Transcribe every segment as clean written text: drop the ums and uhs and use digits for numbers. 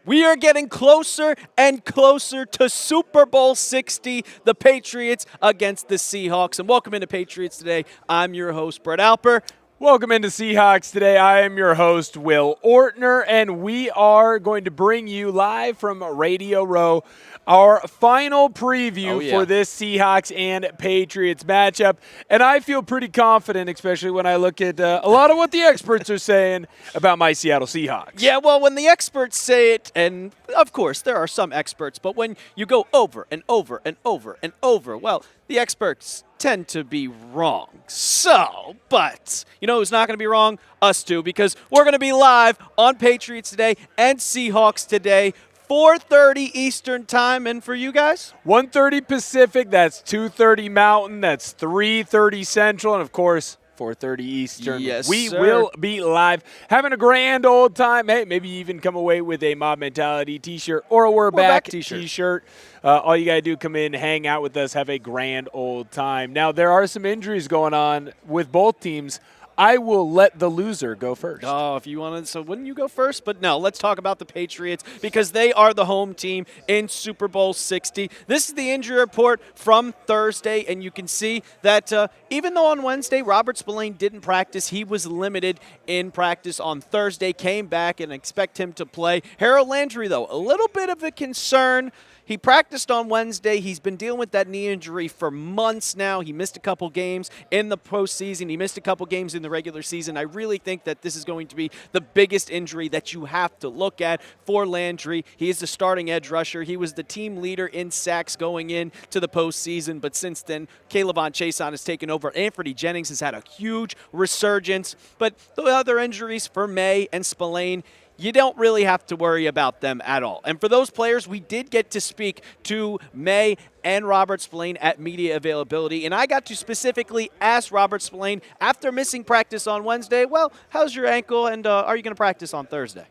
We are getting closer and closer to Super Bowl 60, the Patriots against the Seahawks. And welcome into Patriots Today. I'm your host, Brett Alper. Welcome into Seahawks Today. I am your host, Will Ortner, and we are going to bring you live from Radio Row our final preview for this Seahawks and Patriots matchup. And I feel pretty confident, especially when I look at a lot of what the experts are saying about my Seattle Seahawks. Yeah, well, when the experts say it, and of course there are some experts, but when you go over and over and over and over, well, the experts tend to be wrong. So, but you know who's not going to be wrong? Us two, because we're going to be live on Patriots Today and Seahawks Today, 4:30 Eastern Time. And for you guys? 1:30 Pacific, that's 2:30 Mountain, that's 3:30 Central, and of course, 4:30 Eastern. Yes, we sir. will be live, having a grand old time. Hey, maybe even come away with a Mob Mentality t-shirt or a We're Back t-shirt. All you got to do, come in, hang out with us, have a grand old time. Now, there are some injuries going on with both teams. I will let the loser go first. Oh, if you wanted, so wouldn't you go first? But no, let's talk about the Patriots because they are the home team in Super Bowl 60. This is the injury report from Thursday, and you can see that even though on Wednesday Robert Spillane didn't practice, he was limited in practice on Thursday, came back and expect him to play. Harold Landry, though, a little bit of a concern. He practiced on Wednesday. He's been dealing with that knee injury for months now. He missed a couple games in the postseason. He missed a couple games in the regular season. I really think that this is going to be the biggest injury that you have to look at for Landry. He is the starting edge rusher. He was the team leader in sacks going into the postseason, but since then, K'Lavon Chaisson has taken over. Anthony Jennings has had a huge resurgence, but the other injuries for May and Spillane, you don't really have to worry about them at all. And for those players, we did get to speak to May and Robert Spillane at media availability, and I got to specifically ask Robert Spillane, after missing practice on Wednesday, well, how's your ankle, and are you going to practice on Thursday?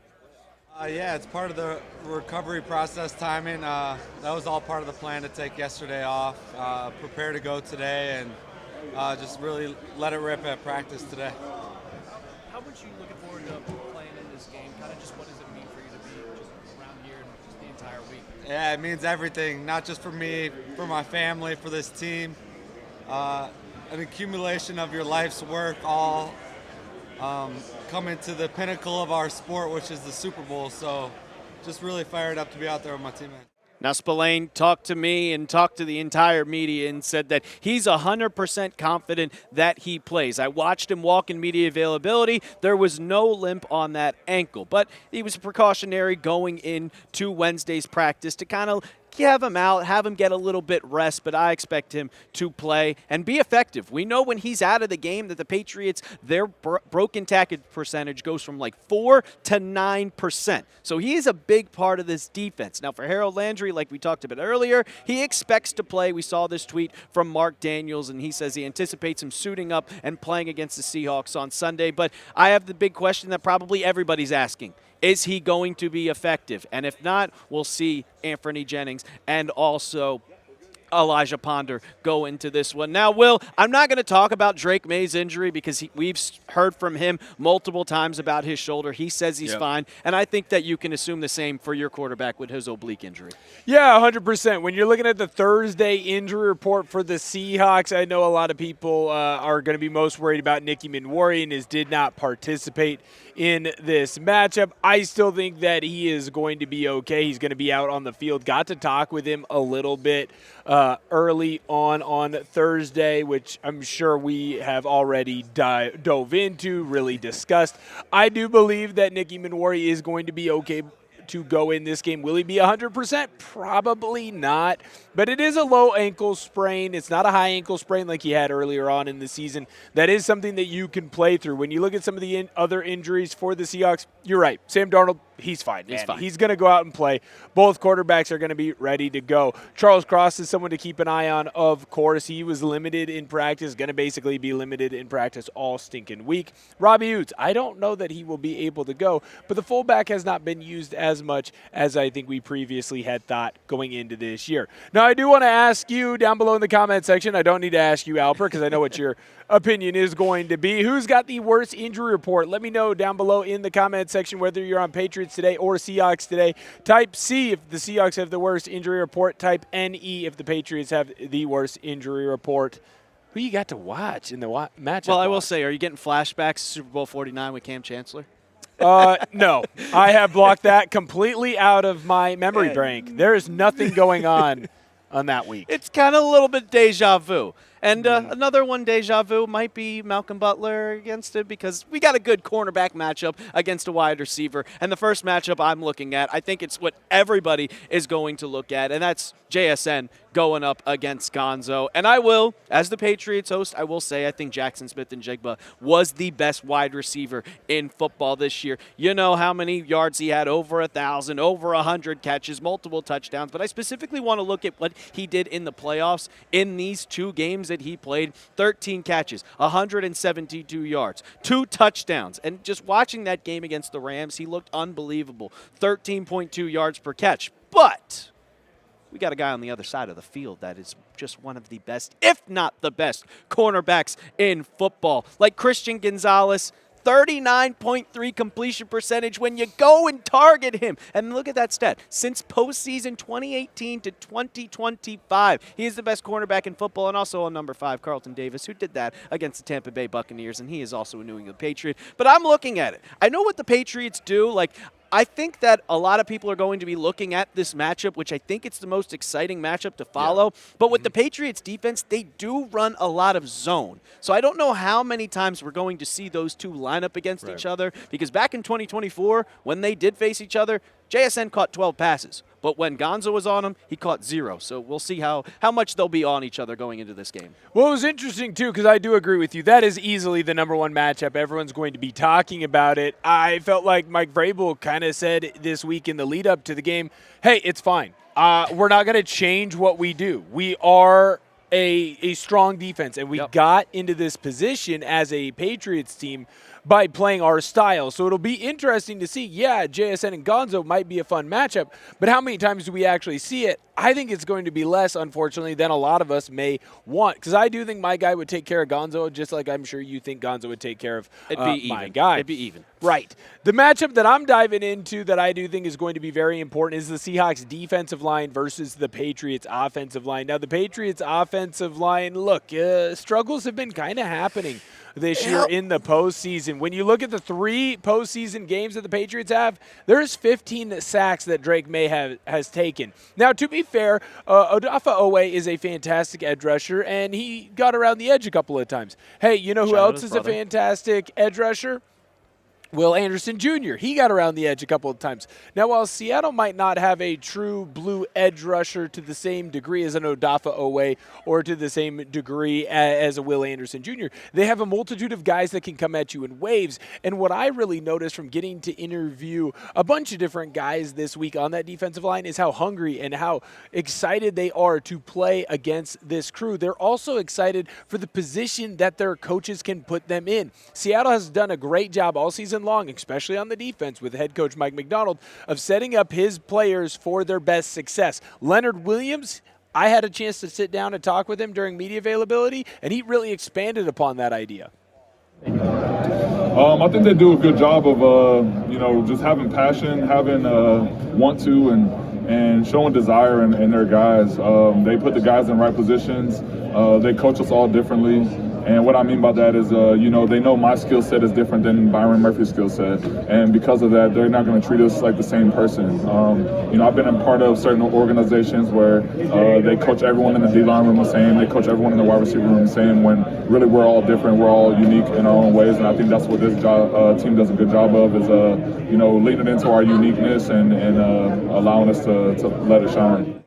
Yeah, it's part of the recovery process timing. That was all part of the plan to take yesterday off, prepare to go today, and just really let it rip at practice today. How much are you looking forward to playing in this game? Kind of just what does it mean for you to be just around here just the entire week? Yeah, it means everything, not just for me, for my family, for this team. An accumulation of your life's work all coming to the pinnacle of our sport, which is the Super Bowl. So just really fired up to be out there with my teammates. Now, Spillane talked to me and talked to the entire media and said that he's 100% confident that he plays. I watched him walk in media availability. There was no limp on that ankle, but he was precautionary going into Wednesday's practice to kind of have him out, have him get a little bit rest, but I expect him to play and be effective. We know when he's out of the game that the Patriots, their broken tackle percentage goes from like 4 to 9%. So he is a big part of this defense. Now for Harold Landry, like we talked about earlier, he expects to play. We saw this tweet from Mark Daniels, and he says he anticipates him suiting up and playing against the Seahawks on Sunday. But I have the big question that probably everybody's asking. Is he going to be effective? And if not, we'll see Anthony Jennings and also Elijah Ponder go into this one. Now, Will, I'm not going to talk about Drake May's injury because we've heard from him multiple times about his shoulder. He says he's fine, and I think that you can assume the same for your quarterback with his oblique injury. Yeah, 100%. When you're looking at the Thursday injury report for the Seahawks, I know a lot of people are going to be most worried about Nick Emmanwori and did not participate in this matchup. I still think that he is going to be okay. He's going to be out on the field. Got to talk with him a little bit early on Thursday, which I'm sure we have already dove into, really discussed. I do believe that Nick Emmanwori is going to be okay to go in this game. Will he be 100%? Probably not. But it is a low ankle sprain. It's not a high ankle sprain like he had earlier on in the season. That is something that you can play through. When you look at some of the other injuries for the Seahawks, you're right. Sam Darnold, he's fine. He's fine. He's going to go out and play. Both quarterbacks are going to be ready to go. Charles Cross is someone to keep an eye on, of course. He was limited in practice, going to basically be limited in practice all stinking week. Robbie Utes, I don't know that he will be able to go, but the fullback has not been used as much as I think we previously had thought going into this year. Now, I do want to ask you down below in the comment section. I don't need to ask you, Alper, because I know what your opinion is going to be. Who's got the worst injury report? Let me know down below in the comment section, whether you're on Patriots Patriots Today or Seahawks Today. Type C if the Seahawks have the worst injury report. Type NE if the Patriots have the worst injury report. Who you got to watch in the matchup? Well, I will say, are you getting flashbacks to Super Bowl 49 with Cam Chancellor? No, I have blocked that completely out of my memory bank. There is nothing going on that week. It's kind of a little bit deja vu. And another one deja vu might be Malcolm Butler against it, because we got a good cornerback matchup against a wide receiver. And the first matchup I'm looking at, I think it's what everybody is going to look at, and that's JSN going up against Gonzo. And I will, as the Patriots host, I will say I think Jackson Smith-Njigba was the best wide receiver in football this year. You know how many yards he had, over 1,000, over 100 catches, multiple touchdowns. But I specifically want to look at what he did in the playoffs in these 2 games that he played. 13 catches, 172 yards, 2 touchdowns. And just watching that game against the Rams, he looked unbelievable. 13.2 yards per catch. But we got a guy on the other side of the field that is just one of the best, if not the best, cornerbacks in football. Like Christian Gonzalez, 39.3 completion percentage when you go and target him. And look at that stat. Since postseason 2018 to 2025, he is the best cornerback in football, and also on number 5, Carlton Davis, who did that against the Tampa Bay Buccaneers, and he is also a New England Patriot. But I'm looking at it. I know what the Patriots do. Like, I think that a lot of people are going to be looking at this matchup, which I think it's the most exciting matchup to follow. Yeah. But with the Patriots defense, they do run a lot of zone. So I don't know how many times we're going to see those two line up against each other, because back in 2024, when they did face each other, JSN caught 12 passes. But when Gonzo was on him, he caught 0. So we'll see how much they'll be on each other going into this game. Well, it was interesting, too, because I do agree with you. That is easily the number 1 matchup. Everyone's going to be talking about it. I felt like Mike Vrabel kind of said this week in the lead-up to the game, hey, it's fine. We're not going to change what we do. We are a strong defense, and we got into this position as a Patriots team by playing our style. So it'll be interesting to see, JSN and Gonzo might be a fun matchup, but how many times do we actually see it? I think it's going to be less, unfortunately, than a lot of us may want, because I do think my guy would take care of Gonzo, just like I'm sure you think Gonzo would take care of my guy. It'd be even. Right. The matchup that I'm diving into that I do think is going to be very important is the Seahawks defensive line versus the Patriots offensive line. Now, the Patriots offensive line, look, struggles have been kind of happening this year in the postseason. When you look at the 3 postseason games that the Patriots have, there's 15 sacks that Drake May has taken. Now, to be fair, Odafe Oweh is a fantastic edge rusher, and he got around the edge a couple of times. Hey, you know who else is a fantastic edge rusher? Will Anderson Jr., he got around the edge a couple of times. Now, while Seattle might not have a true blue edge rusher to the same degree as an Odafe Oweh or to the same degree as a Will Anderson Jr., they have a multitude of guys that can come at you in waves. And what I really noticed from getting to interview a bunch of different guys this week on that defensive line is how hungry and how excited they are to play against this crew. They're also excited for the position that their coaches can put them in. Seattle has done a great job all season long, especially on the defense with head coach Mike Macdonald, of setting up his players for their best success. Leonard Williams, I had a chance to sit down and talk with him during media availability, and he really expanded upon that idea. I think they do a good job of, just having passion, having want to, and showing desire in their guys. They put the guys in right positions. They coach us all differently. And what I mean by that is, they know my skill set is different than Byron Murphy's skill set. And because of that, they're not going to treat us like the same person. I've been a part of certain organizations where they coach everyone in the D-line room the same. They coach everyone in the wide receiver room the same, when really we're all different. We're all unique in our own ways. And I think that's what this team does a good job of, is, leaning into our uniqueness and allowing us to let it shine.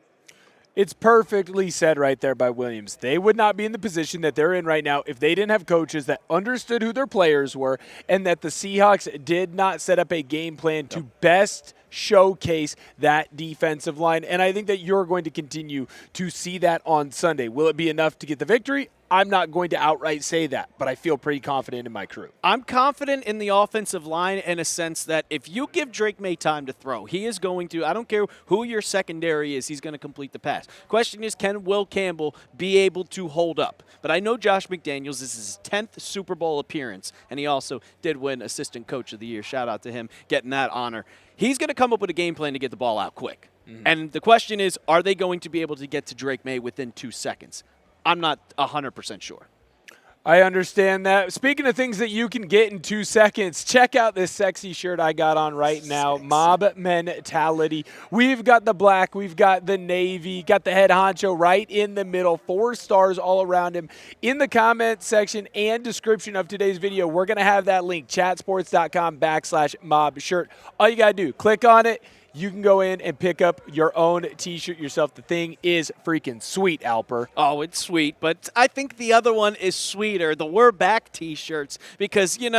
It's perfectly said right there by Williams. They would not be in the position that they're in right now if they didn't have coaches that understood who their players were, and that the Seahawks did not set up a game plan to best showcase that defensive line. And I think that you're going to continue to see that on Sunday. Will it be enough to get the victory? I'm not going to outright say that, but I feel pretty confident in my crew. I'm confident in the offensive line in a sense that if you give Drake May time to throw, he is going to, I don't care who your secondary is, he's going to complete the pass. Question is, can Will Campbell be able to hold up? But I know Josh McDaniels, this is his 10th Super Bowl appearance, and he also did win Assistant Coach of the Year. Shout out to him getting that honor. he's going to come up with a game plan to get the ball out quick. And the question is, are they going to be able to get to Drake May within 2 seconds? I'm not 100% sure. I understand that. Speaking of things that you can get in 2 seconds, check out this sexy shirt I got on right now, Mob Mentality. We've got the black, we've got the navy, got the head honcho right in the middle, 4 stars all around him. In the comment section and description of today's video, we're going to have that link, chatsports.com/mob shirt. All you got to do, click on it. You can go in and pick up your own T-shirt yourself. The thing is freaking sweet, Alper. Oh, it's sweet, but I think the other one is sweeter, the We're Back T-shirts, because, you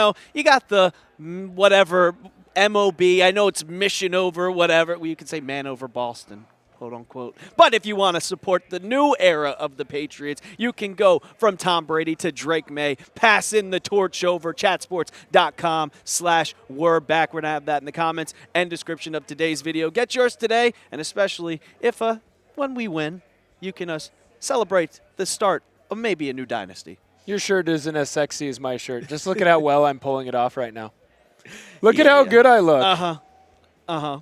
got the whatever, MOB. I know it's mission over whatever. Well, you can say man over Boston, quote unquote. But if you want to support the new era of the Patriots, you can go from Tom Brady to Drake May, pass in the torch over, chatsports.com/we're back. We're going to have that in the comments and description of today's video. Get yours today, and especially if when we win, you can celebrate the start of maybe a new dynasty. Your shirt isn't as sexy as my shirt. Just look at how well I'm pulling it off right now. Look at how good I look.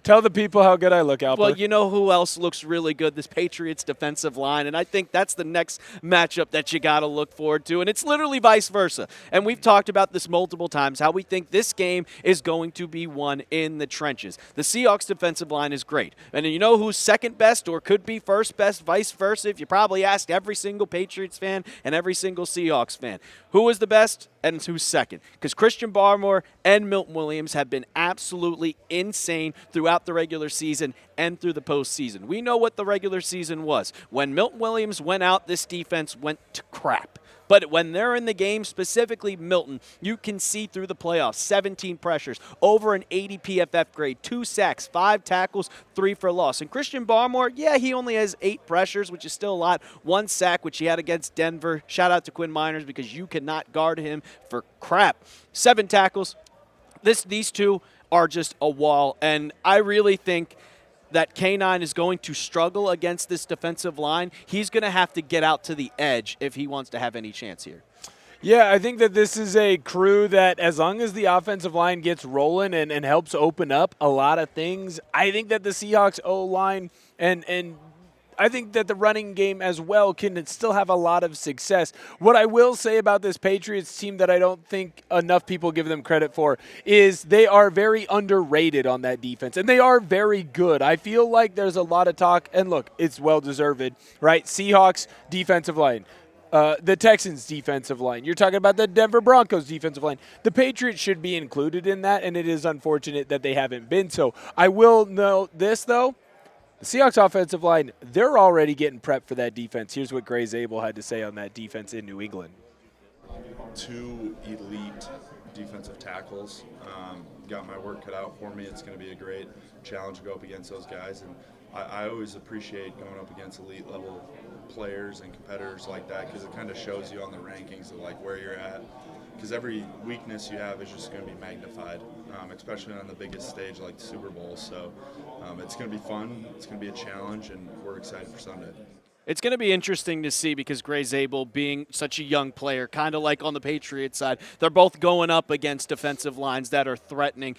Tell the people how good I look, Alper. Well, you know who else looks really good? This Patriots defensive line, and I think that's the next matchup that you got to look forward to, and it's literally vice versa. And we've talked about this multiple times, how we think this game is going to be won in the trenches. The Seahawks defensive line is great, and you know who's second best or could be first best, vice versa? If you probably asked every single Patriots fan and every single Seahawks fan, who is the best and who's second? Because Christian Barmore and Milton Williams have been absolutely insane throughout the regular season and through the postseason. We know what the regular season was. When Milton Williams went out, this defense went to crap. But when they're in the game, specifically Milton, you can see through the playoffs, 17 pressures, over an 80 PFF grade, 2 sacks, 5 tackles, 3 for loss. And Christian Barmore, yeah, he only has 8 pressures, which is still a lot. 1 sack, which he had against Denver. Shout out to Quinn Miners because you cannot guard him for crap. 7 tackles. These two are just a wall, and I really think that K9 is going to struggle against this defensive line. He's going to have to get out to the edge if he wants to have any chance here. Yeah, I think that this is a crew that as long as the offensive line gets rolling and helps open up a lot of things, I think that the Seahawks O-line and I think that the running game as well can still have a lot of success. What I will say about this Patriots team that I don't think enough people give them credit for is they are very underrated on that defense, and they are very good. I feel like there's a lot of talk, and look, it's well-deserved, right? Seahawks defensive line. The Texans defensive line. You're talking about the Denver Broncos defensive line. The Patriots should be included in that, and it is unfortunate that they haven't been so. I will note this, though. The Seahawks offensive line, they're already getting prepped for that defense. Here's what Gray Zabel had to say on that defense in New England. 2 elite defensive tackles. Got my work cut out for me. It's going to be a great challenge to go up against those guys. And I always appreciate going up against elite level players and competitors like that because it kind of shows you on the rankings of like where you're at. Because every weakness you have is just going to be magnified, especially on the biggest stage like the Super Bowl. So it's going to be fun. It's going to be a challenge, and we're excited for Sunday. It's going to be interesting to see because Gray Zabel being such a young player, kind of like on the Patriots side, they're both going up against defensive lines that are threatening.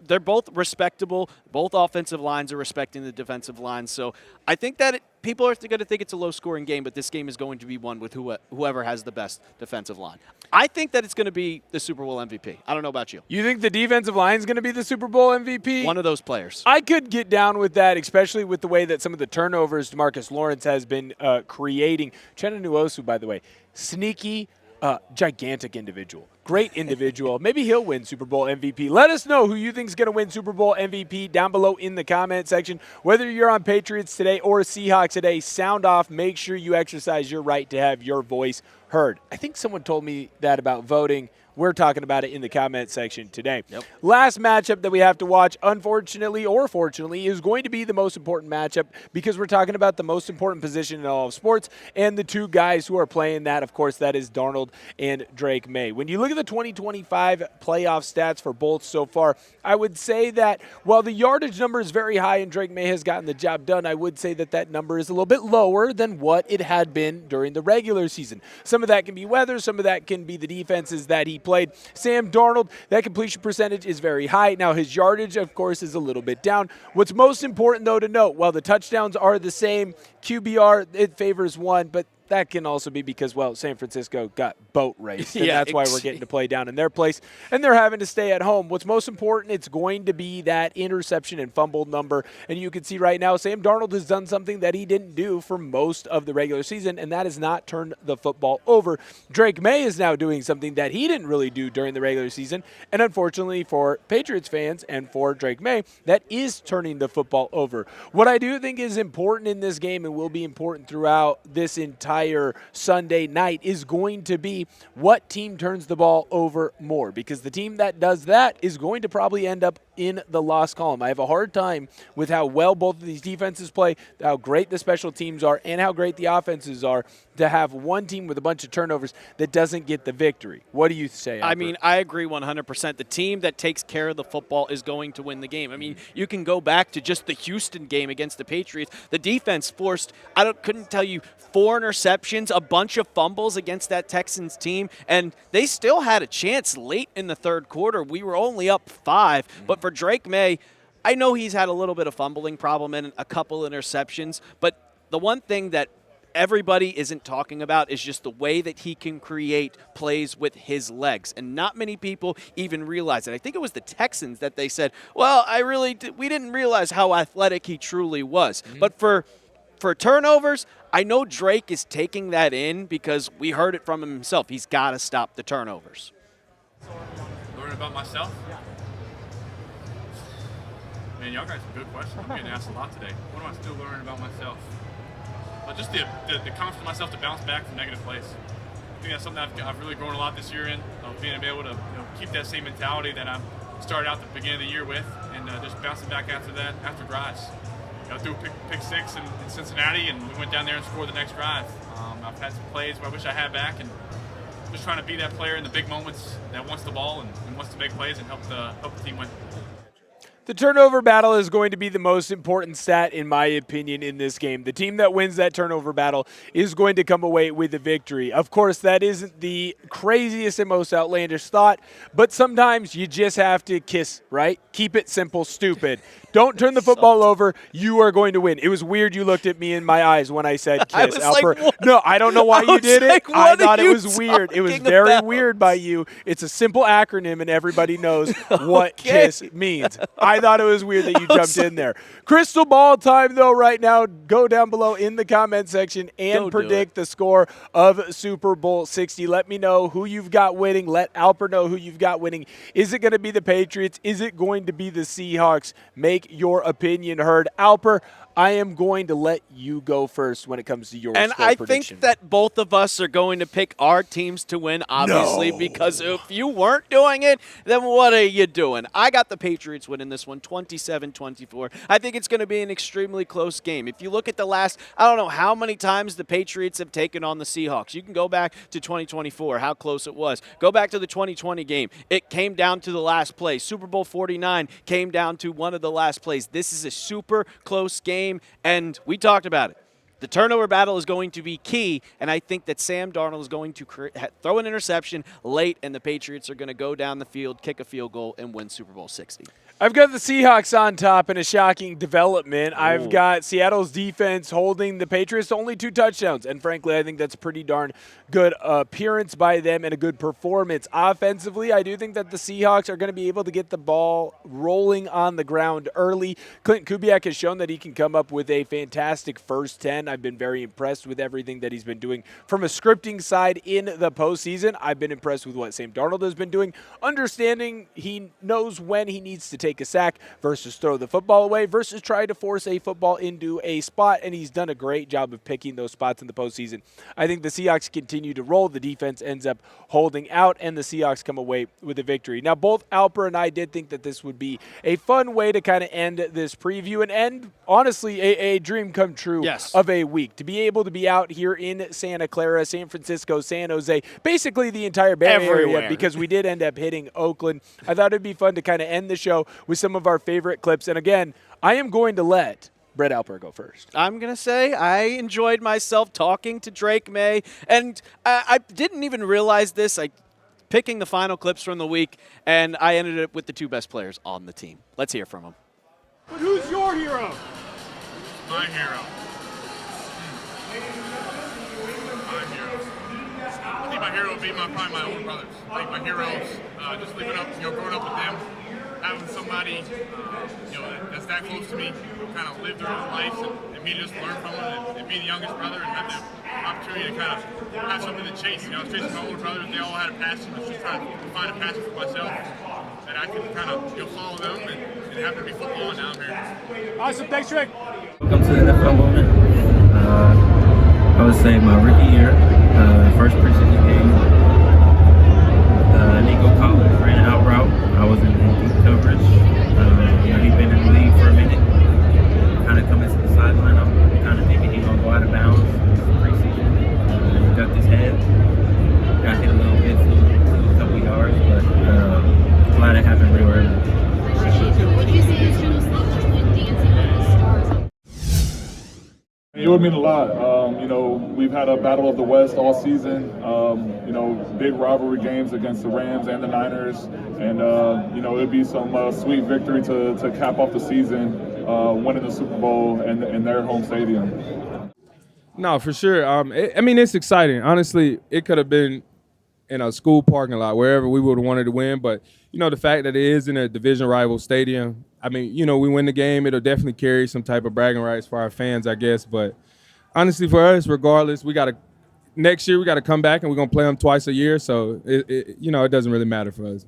They're both respectable. Both offensive lines are respecting the defensive lines. So I think that people are going to think it's a low-scoring game, but this game is going to be won with whoever has the best defensive line. I think that it's going to be the Super Bowl MVP. I don't know about you. You think the defensive line is going to be the Super Bowl MVP? One of those players. I could get down with that, especially with the way that some of the turnovers DeMarcus Lawrence has been creating. Uchenna Nwosu, by the way, sneaky, gigantic individual. Great individual. Maybe he'll win Super Bowl MVP. Let us know who you think is going to win Super Bowl MVP down below in the comment section. Whether you're on Patriots Today or Seahawks Today, sound off. Make sure you exercise your right to have your voice heard. I think someone told me that about voting. We're talking about it in the comment section today. Yep. Last matchup that we have to watch, unfortunately or fortunately, is going to be the most important matchup because we're talking about the most important position in all of sports and the 2 guys who are playing that, of course, that is Darnold and Drake May. When you look at the 2025 playoff stats for both so far, I would say that while the yardage number is very high and Drake May has gotten the job done, I would say that that number is a little bit lower than what it had been during the regular season. Some of that can be weather, some of that can be the defenses that he played. Sam Darnold, that completion percentage is very high. Now his yardage, of course, is a little bit down. What's most important, though, to note, while the touchdowns are the same, QBR, it favors one, but that can also be because, well, San Francisco got boat raced, and that's why we're getting to play down in their place, and they're having to stay at home. What's most important, it's going to be that interception and fumble number, and you can see right now Sam Darnold has done something that he didn't do for most of the regular season, and that is not turn the football over. Drake May is now doing something that he didn't really do during the regular season, and unfortunately for Patriots fans and for Drake May, that is turning the football over. What I do think is important in this game and will be important throughout this entire Sunday night is going to be what team turns the ball over more, because the team that does that is going to probably end up in the loss column. I have a hard time with how well both of these defenses play, how great the special teams are, and how great the offenses are to have one team with a bunch of turnovers that doesn't get the victory. What do you say, Alper? I mean, I agree 100%. The team that takes care of the football is going to win the game. I mean, you can go back to just the Houston game against the Patriots. The defense forced, couldn't tell you, 4 interceptions, a bunch of fumbles against that Texans team, and they still had a chance late in the third quarter. We were only up 5, but for Drake May, I know he's had a little bit of fumbling problem and a couple interceptions, but the one thing that everybody isn't talking about is just the way that he can create plays with his legs. And not many people even realize it. I think it was the Texans that they said, well, we didn't realize how athletic he truly was. But for turnovers, I know Drake is taking that in because we heard it from him himself. He's got to stop the turnovers. Learn about myself? Yeah. Man, y'all guys have good questions. I'm getting asked a lot today. What am I still learning about myself? Just the confidence in myself to bounce back from negative plays. I think that's something I've really grown a lot this year in, being able to keep that same mentality that I started out the beginning of the year with, and just bouncing back after that, after drives. Threw pick 6 in Cincinnati, and we went down there and scored the next drive. I've had some plays where I wish I had back, and just trying to be that player in the big moments that wants the ball and wants to make plays and help the team win. The turnover battle is going to be the most important stat, in my opinion, in this game. The team that wins that turnover battle is going to come away with a victory. Of course, that isn't the craziest and most outlandish thought, but sometimes you just have to kiss, right? Keep it simple, stupid. Don't turn the football over. You are going to win. It was weird you looked at me in my eyes when I said kiss, Alper. Like, no, I don't know why you did it. I thought it was weird. It was very about? weird by you. It's a simple acronym, and everybody knows what kiss means. I thought it was weird that you jumped in there. Crystal ball time, though, right now. Go down below in the comment section and predict the score of Super Bowl 60. Let me know who you've got winning. Let Alper know who you've got winning. Is it going to be the Patriots? Is it going to be the Seahawks? Make your opinion heard. Alper, I am going to let you go first when it comes to your score prediction. And I think that both of us are going to pick our teams to win, obviously, because if you weren't doing it, then what are you doing? I got the Patriots winning this one, 27-24. I think it's going to be an extremely close game. If you look at the last, I don't know how many times the Patriots have taken on the Seahawks. You can go back to 2024, how close it was. Go back to the 2020 game. It came down to the last play. Super Bowl 49 came down to one of the last plays. This is a super close game, and we talked about it. The turnover battle is going to be key, and I think that Sam Darnold is going to throw an interception late, and the Patriots are going to go down the field, kick a field goal, and win Super Bowl 60. I've got the Seahawks on top in a shocking development. I've got Seattle's defense holding the Patriots to only 2 touchdowns, and frankly, I think that's a pretty darn good appearance by them and a good performance. Offensively, I do think that the Seahawks are going to be able to get the ball rolling on the ground early. Clint Kubiak has shown that he can come up with a fantastic first 10. I've been very impressed with everything that he's been doing from a scripting side in the postseason. I've been impressed with what Sam Darnold has been doing, understanding he knows when he needs to take take a sack versus throw the football away versus try to force a football into a spot, and he's done a great job of picking those spots in the postseason. I think the Seahawks continue to roll. The defense ends up holding out, and the Seahawks come away with a victory. Now, both Alper and I did think that this would be a fun way to kind of end this preview and end, honestly, a dream come true of a week. To be able to be out here in Santa Clara, San Francisco, San Jose, basically the entire Bay Area, because we did end up hitting Oakland. I thought it'd be fun to kind of end the show with some of our favorite clips. And again, I am going to let Brett Alper go first. I'm going to say I enjoyed myself talking to Drake May, and I didn't even realize this. Picking the final clips from the week, and I ended up with the two best players on the team. Let's hear from them. But who's your hero? My hero. My hero. I think my hero would be probably my older brothers. I think my heroes, just living up, growing up with them, having somebody, that's that close to me, kind of live their own life, and me to just learn from them, and be the youngest brother, and have the opportunity to kind of have something to chase. I was chasing my older brothers, they all had a passion. I was just trying to find a passion for myself, that I could kind of follow them and have to be football down here. Awesome, thanks, Drake. Welcome to the NFL moment. I would say my rookie year, first preseason game. Nico Collins ran an out route. I was in deep coverage. He'd been in the league for a minute. Kind of coming to the sideline. I'm kind of thinking he's gonna go out of bounds. Preseason. Ducked his head. Got hit a little bit, flew a couple yards, but glad it happened real early. What do you see as Jonas Lopez when dancing with the stars? It would mean a lot. We've had a battle of the West all season. Big rivalry games against the Rams and the Niners, and it'd be some sweet victory to cap off the season, winning the Super Bowl in their home stadium. No, for sure. It's exciting. Honestly, it could have been in a school parking lot, wherever we would have wanted to win. But, the fact that it is in a division rival stadium, we win the game, it'll definitely carry some type of bragging rights for our fans, I guess. But honestly, for us, regardless, next year we got to come back and we're going to play them twice a year. So, it doesn't really matter for us.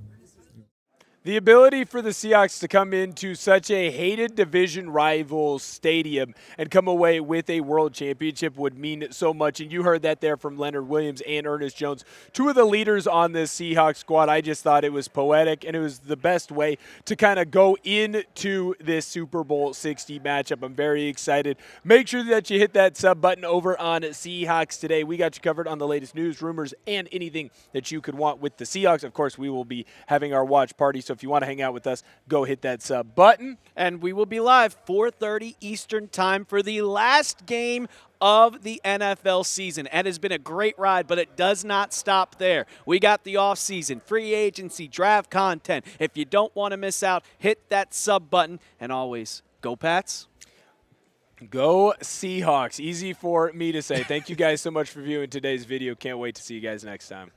The ability for the Seahawks to come into such a hated division rival stadium and come away with a world championship would mean so much. And you heard that there from Leonard Williams and Ernest Jones, two of the leaders on this Seahawks squad. I just thought it was poetic, and it was the best way to kind of go into this Super Bowl 60 matchup. I'm very excited. Make sure that you hit that sub button over on Seahawks Today. We got you covered on the latest news, rumors, and anything that you could want with the Seahawks. Of course, we will be having our watch party, so if you want to hang out with us, go hit that sub button. And we will be live 4:30 Eastern time for the last game of the NFL season. And it's been a great ride, but it does not stop there. We got the offseason, free agency, draft content. If you don't want to miss out, hit that sub button. And always, go Pats. Go Seahawks. Easy for me to say. Thank you guys so much for viewing today's video. Can't wait to see you guys next time.